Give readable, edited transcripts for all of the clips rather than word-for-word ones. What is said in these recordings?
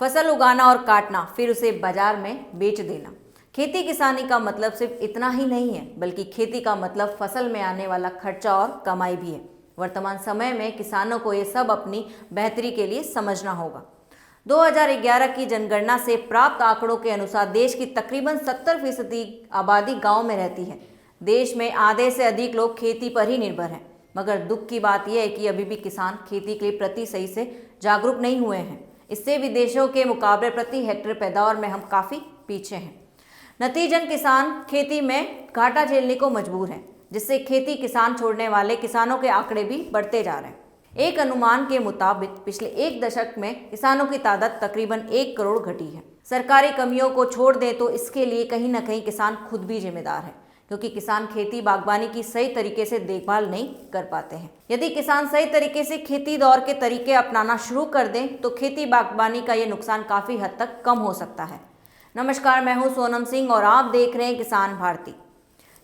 फसल उगाना और काटना, फिर उसे बाजार में बेच देना। खेती किसानी का मतलब सिर्फ इतना ही नहीं है, बल्कि खेती का मतलब फसल में आने वाला खर्चा और कमाई भी है। वर्तमान समय में किसानों को ये सब अपनी बेहतरी के लिए समझना होगा। 2011 की जनगणना से प्राप्त आंकड़ों के अनुसार देश की तकरीबन 70% आबादी गांव में रहती है। देश में आधे से अधिक लोग खेती पर ही निर्भर हैं। मगर दुख की बात यह है कि अभी भी किसान खेती के प्रति सही से जागरूक नहीं हुए हैं। इससे विदेशों के मुकाबले प्रति हेक्टेयर पैदावार में हम काफ़ी पीछे हैं। नतीजन किसान खेती में घाटा झेलने को मजबूर हैं, जिससे खेती किसान छोड़ने वाले किसानों के आंकड़े भी बढ़ते जा रहे हैं। एक अनुमान के मुताबिक पिछले एक दशक में किसानों की तादाद तकरीबन 1 करोड़ घटी है। सरकारी कमियों को छोड़ दें तो इसके लिए कहीं ना कहीं किसान खुद भी जिम्मेदार है, क्योंकि किसान खेती बागवानी की सही तरीके से देखभाल नहीं कर पाते हैं। यदि किसान सही तरीके से खेती दौर के तरीके अपनाना शुरू कर दें तो खेती बागवानी का ये नुकसान काफ़ी हद तक कम हो सकता है। नमस्कार, मैं हूँ सोनम सिंह और आप देख रहे हैं किसान भारती।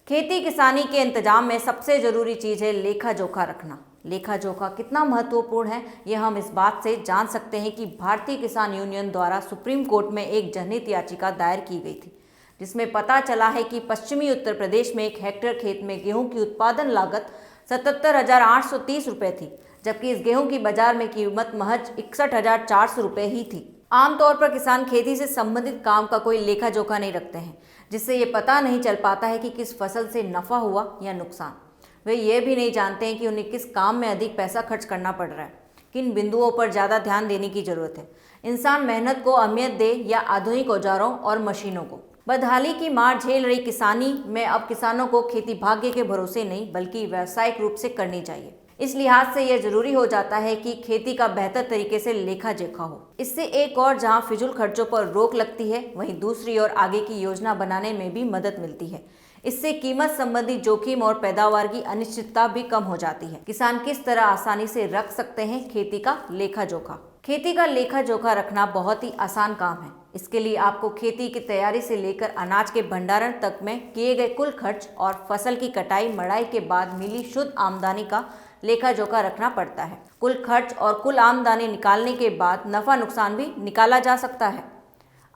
खेती किसानी के इंतजाम में सबसे ज़रूरी चीज़ है लेखा जोखा रखना। लेखा जोखा कितना महत्वपूर्ण है यह हम इस बात से जान सकते हैं कि भारतीय किसान यूनियन द्वारा सुप्रीम कोर्ट में एक जनहित याचिका दायर की गई थी, जिसमें पता चला है कि पश्चिमी उत्तर प्रदेश में 1 हेक्टेयर खेत में गेहूं की उत्पादन लागत 77,830 रुपये थी, जबकि इस गेहूं की बाजार में कीमत महज 61,400 रुपये ही थी। आमतौर पर किसान खेती से संबंधित काम का कोई लेखा जोखा नहीं रखते हैं, जिससे ये पता नहीं चल पाता है कि किस फसल से नफा हुआ या नुकसान। वे ये भी नहीं जानते हैं कि उन्हें किस काम में अधिक पैसा खर्च करना पड़ रहा है, किन बिंदुओं पर ज़्यादा ध्यान देने की जरूरत है। इंसान मेहनत को अहमियत दे या आधुनिक औजारों और मशीनों को। बदहाली की मार झेल रही किसानी में अब किसानों को खेती भाग्य के भरोसे नहीं बल्कि व्यावसायिक रूप से करनी चाहिए। इस लिहाज से यह जरूरी हो जाता है कि खेती का बेहतर तरीके से लेखा जोखा हो। इससे एक और जहां फिजूल खर्चों पर रोक लगती है, वहीं दूसरी ओर आगे की योजना बनाने में भी मदद मिलती है। इससे कीमत संबंधी जोखिम और पैदावार की अनिश्चितता भी कम हो जाती है। किसान किस तरह आसानी से रख सकते हैं खेती का लेखा जोखा? खेती का लेखा जोखा रखना बहुत ही आसान काम है। इसके लिए आपको खेती की तैयारी से लेकर अनाज के भंडारण तक में किए गए कुल खर्च और फसल की कटाई मड़ाई के बाद मिली शुद्ध आमदनी का लेखा जोखा रखना पड़ता है। कुल खर्च और कुल आमदनी निकालने के बाद नफा नुकसान भी निकाला जा सकता है।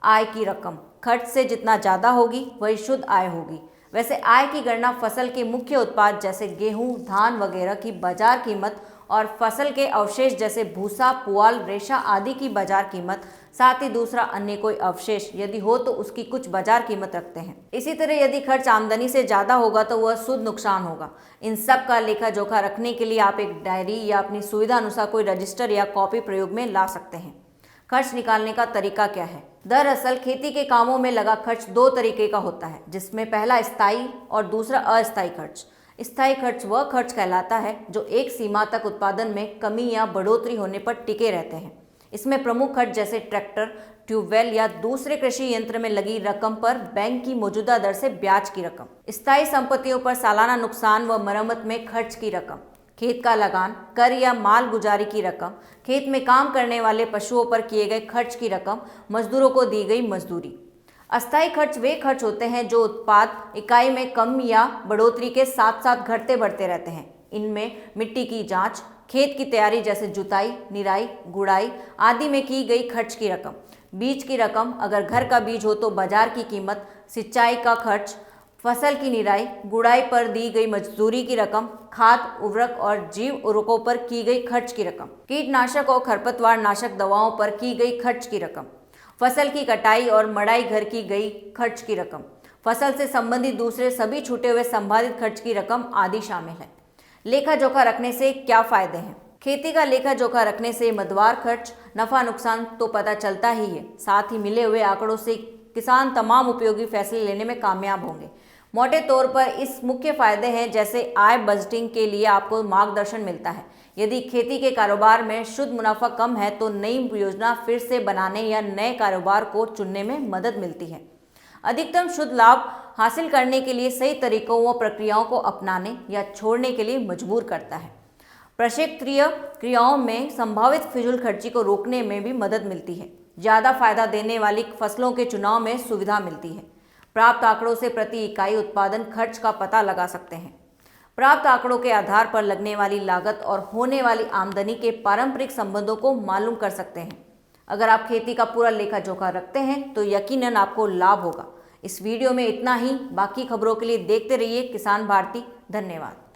आय की रकम खर्च से जितना ज़्यादा होगी वही शुद्ध आय होगी। वैसे आय की गणना फसल के मुख्य उत्पाद जैसे गेहूं, धान वगैरह की बाजार कीमत और फसल के अवशेष जैसे भूसा, पुआल, रेशा आदि की बाजार कीमत, साथ ही दूसरा अन्य कोई अवशेष यदि हो तो उसकी कुछ बाजार कीमत रखते हैं। इसी तरह यदि खर्च आमदनी से ज़्यादा होगा तो वह शुद्ध नुकसान होगा। इन सब का लेखा जोखा रखने के लिए आप एक डायरी या अपनी सुविधा अनुसार कोई रजिस्टर या कॉपी प्रयोग में ला सकते हैं। खर्च निकालने का तरीका क्या है? दरअसल खेती के कामों में लगा खर्च 2 तरीके का होता है, जिसमें पहला स्थायी और दूसरा अस्थायी खर्च। स्थायी खर्च वह खर्च कहलाता है जो एक सीमा तक उत्पादन में कमी या बढ़ोतरी होने पर टिके रहते हैं। इसमें प्रमुख खर्च जैसे ट्रैक्टर, ट्यूबवेल या दूसरे कृषि यंत्र में लगी रकम पर बैंक की मौजूदा दर से ब्याज की रकम, स्थायी संपत्तियों पर सालाना नुकसान व मरम्मत में खर्च की रकम, खेत का लगान, कर या माल गुजारी की रकम, खेत में काम करने वाले पशुओं पर किए गए खर्च की रकम, मजदूरों को दी गई मजदूरी। अस्थायी खर्च वे खर्च होते हैं जो उत्पाद इकाई में कम या बढ़ोतरी के साथ साथ घटते बढ़ते रहते हैं। इनमें मिट्टी की जांच, खेत की तैयारी जैसे जुताई, निराई, गुड़ाई आदि में की गई खर्च की रकम, बीज की रकम अगर घर का बीज हो तो बाजार की कीमत, सिंचाई का खर्च, फसल की निराई, गुड़ाई पर दी गई मजदूरी की रकम, खाद, उर्वरक और जीव उर्वरकों पर की गई खर्च की रकम, कीटनाशक और खरपतवार नाशक दवाओं पर की गई खर्च की रकम, फसल की कटाई और मड़ाई घर की गई खर्च की रकम, फसल से संबंधित दूसरे सभी छूटे हुए संभावित खर्च की रकम आदि शामिल है। लेखा जोखा रखने से क्या फायदे हैं? खेती का लेखा जोखा रखने से मदवार खर्च, नफा नुकसान तो पता चलता ही है, साथ ही मिले हुए आंकड़ों से किसान तमाम उपयोगी फैसले लेने में कामयाब होंगे। मोटे तौर पर इस मुख्य फायदे हैं, जैसे आय बजटिंग के लिए आपको मार्गदर्शन मिलता है। यदि खेती के कारोबार में शुद्ध मुनाफा कम है तो नई योजना फिर से बनाने या नए कारोबार को चुनने में मदद मिलती है। अधिकतम शुद्ध लाभ हासिल करने के लिए सही तरीकों व प्रक्रियाओं को अपनाने या छोड़ने के लिए मजबूर करता है। प्रक्षेत्रीय क्रियाओं में संभावित फिजूल खर्ची को रोकने में भी मदद मिलती है। ज़्यादा फायदा देने वाली फसलों के चुनाव में सुविधा मिलती है। प्राप्त आंकड़ों से प्रति इकाई उत्पादन खर्च का पता लगा सकते हैं। प्राप्त आंकड़ों के आधार पर लगने वाली लागत और होने वाली आमदनी के पारंपरिक संबंधों को मालूम कर सकते हैं। अगर आप खेती का पूरा लेखा जोखा रखते हैं तो यकीनन आपको लाभ होगा। इस वीडियो में इतना ही। बाकी खबरों के लिए देखते रहिए किसान भारती। धन्यवाद।